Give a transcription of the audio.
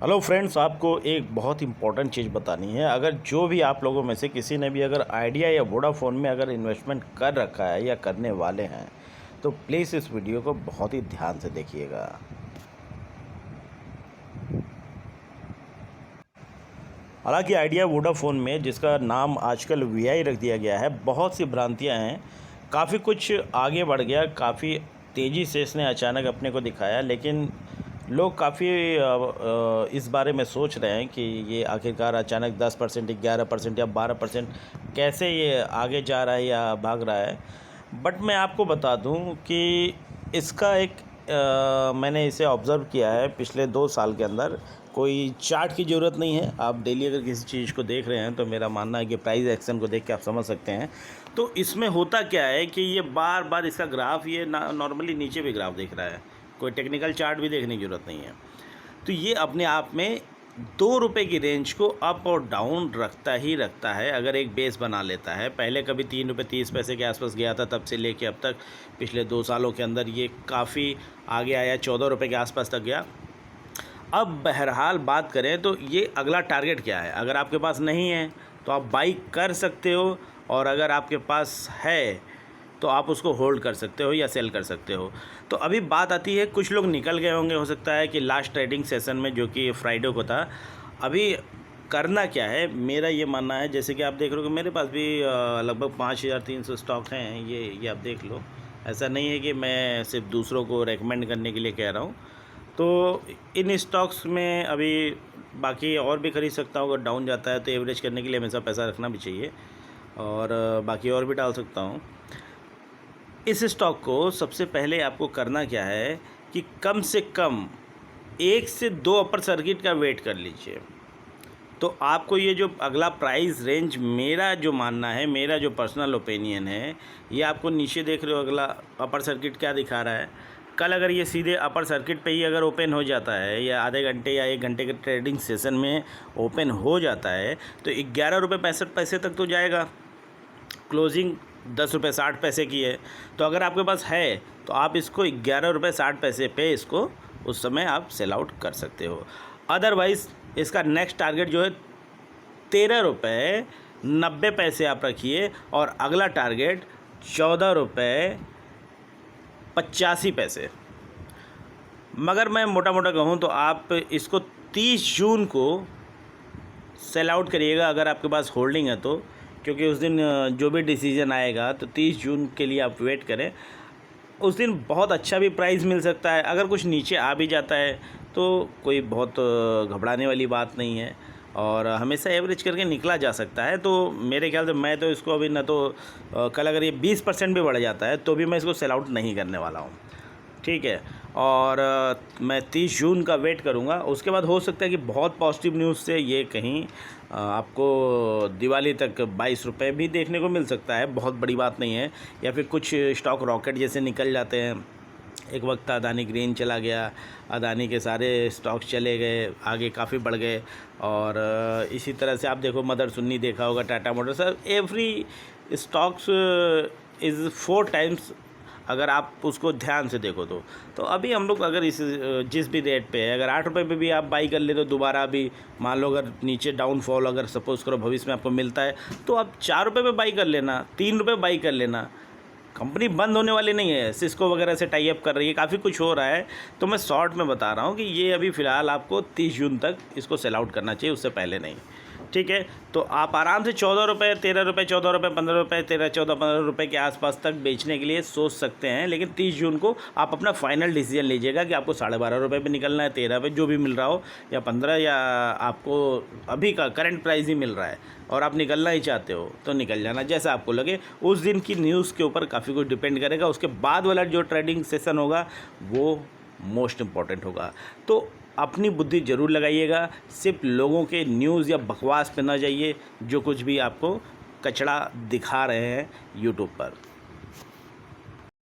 Hello friends, आपको एक बहुत इंपॉर्टेंट चीज़ बतानी है। अगर जो भी आप लोगों में से किसी ने भी अगर आइडिया या वोडाफोन में अगर इन्वेस्टमेंट कर रखा है या करने वाले हैं तो प्लीज़ इस वीडियो को बहुत ही ध्यान से देखिएगा। हालांकि आइडिया वोडाफोन में, जिसका नाम आजकल वीआई रख दिया गया है, बहुत सी भ्रांतियां हैं। काफ़ी कुछ आगे बढ़ गया, काफ़ी तेज़ी से इसने अचानक अपने को दिखाया, लेकिन लोग काफ़ी इस बारे में सोच रहे हैं कि ये आखिरकार अचानक 10%, 11% या 12% कैसे ये आगे जा रहा है या भाग रहा है। बट मैं आपको बता दूं कि इसका एक मैंने इसे ऑब्ज़र्व किया है पिछले 2 साल के अंदर। कोई चार्ट की ज़रूरत नहीं है, आप डेली अगर किसी चीज़ को देख रहे हैं तो मेरा मानना है कि प्राइस एक्शन को देख के आप समझ सकते हैं। तो इसमें होता क्या है कि ये बार बार इसका ग्राफ ये नॉर्मली नीचे भी ग्राफ दिख रहा है, कोई टेक्निकल चार्ट भी देखने की ज़रूरत नहीं है। तो ये अपने आप में 2 रुपये की रेंज को अप और डाउन रखता है अगर एक बेस बना लेता है। पहले कभी 3 रुपये 30 पैसे के आसपास गया था, तब से लेके अब तक पिछले 2 सालों के अंदर ये काफ़ी आगे आया, 14 रुपये के आसपास तक गया। अब बहरहाल बात करें तो ये अगला टारगेट क्या है। अगर आपके पास नहीं है तो आप बाई कर सकते हो, और अगर आपके पास है तो आप उसको होल्ड कर सकते हो या सेल कर सकते हो। तो अभी बात आती है, कुछ लोग निकल गए होंगे, हो सकता है कि लास्ट ट्रेडिंग सेशन में, जो कि फ्राइडे को था। अभी करना क्या है, मेरा ये मानना है, जैसे कि आप देख रहे हो कि मेरे पास भी लगभग 5300 स्टॉक हैं। ये आप देख लो। ऐसा नहीं है कि मैं सिर्फ दूसरों को रेकमेंड करने के लिए कह रहा हूँ। तो इन स्टॉक्स में अभी बाकी और भी ख़रीद सकता हूँ। अगर डाउन जाता है तो एवरेज करने के लिए हमेशा पैसा रखना भी चाहिए, और बाकी और भी डाल सकता हूँ। इस स्टॉक को सबसे पहले आपको करना क्या है कि कम से कम 1 से 2 अपर सर्किट का वेट कर लीजिए। तो आपको ये जो अगला प्राइस रेंज, मेरा जो मानना है, मेरा जो पर्सनल ओपिनियन है, ये आपको नीचे देख रहे हो अगला अपर सर्किट क्या दिखा रहा है। कल अगर ये सीधे अपर सर्किट पे ही अगर ओपन हो जाता है, या आधे घंटे या 1 घंटे के ट्रेडिंग सेशन में ओपन हो जाता है, तो 11 रुपये 65 पैसे तक तो जाएगा। क्लोजिंग 10 रुपये 60 पैसे की है। तो अगर आपके पास है तो आप इसको 11 रुपये 60 पैसे पे इसको उस समय आप सेल आउट कर सकते हो। अदरवाइज़ इसका नेक्स्ट टारगेट जो है 13 रुपये 90 पैसे आप रखिए, और अगला टारगेट 14 रुपये 85 पैसे। मगर मैं मोटा मोटा कहूँ तो आप इसको 30 जून को सेल आउट करिएगा अगर आपके पास होल्डिंग है तो, क्योंकि उस दिन जो भी डिसीजन आएगा तो 30 जून के लिए आप वेट करें। उस दिन बहुत अच्छा भी प्राइस मिल सकता है। अगर कुछ नीचे आ भी जाता है तो कोई बहुत घबराने वाली बात नहीं है, और हमेशा एवरेज करके निकला जा सकता है। तो मेरे ख्याल से मैं तो इसको अभी, ना तो कल अगर ये 20% भी बढ़ जाता है तो भी मैं इसको सेल आउट नहीं करने वाला हूँ, ठीक है। और मैं 30 जून का वेट करूँगा। उसके बाद हो सकता है कि बहुत पॉजिटिव न्यूज़ से ये कहीं आपको दिवाली तक 22 रुपये भी देखने को मिल सकता है, बहुत बड़ी बात नहीं है। या फिर कुछ स्टॉक रॉकेट जैसे निकल जाते हैं। एक वक्त अदानी ग्रीन चला गया, अदानी के सारे स्टॉक्स चले गए, आगे काफ़ी बढ़ गए। और इसी तरह से आप देखो, मदर सुन्नी देखा होगा, Tata Motors, every stocks is 4 times अगर आप उसको ध्यान से देखो तो अभी हम लोग अगर जिस भी रेट पे है, अगर 8 रुपये पे भी आप बाई कर ले तो दोबारा भी मान लो अगर नीचे डाउनफॉल अगर सपोज़ करो भविष्य में आपको मिलता है तो आप 4 रुपये पे बाई कर लेना, 3 रुपये बाई कर लेना। कंपनी बंद होने वाली नहीं है, सिस्को वगैरह से टाई अप कर रही है, काफ़ी कुछ हो रहा है। तो मैं शॉर्ट में बता रहा हूँ कि ये अभी फ़िलहाल आपको 30 जून तक इसको सेल आउट करना चाहिए, उससे पहले नहीं, ठीक है। तो आप आराम से 14 रुपये 13 रुपये 14 रुपये 15 रुपये 13 14 15 रुपये के आसपास तक बेचने के लिए सोच सकते हैं। लेकिन 30 जून को आप अपना फाइनल डिसीजन लीजिएगा कि आपको 12.5 रुपये पे निकलना है, 13 पे जो भी मिल रहा हो, या 15, या आपको अभी का करंट प्राइस ही मिल रहा है और आप निकलना ही चाहते हो तो निकल जाना, जैसा आपको लगे। उस दिन की न्यूज़ के ऊपर काफ़ी कुछ डिपेंड करेगा। उसके बाद वाला जो ट्रेडिंग सेशन होगा वो मोस्ट इम्पॉर्टेंट होगा। तो अपनी बुद्धि ज़रूर लगाइएगा, सिर्फ लोगों के न्यूज़ या बकवास पे ना जाइए जो कुछ भी आपको कचड़ा दिखा रहे हैं यूट्यूब पर।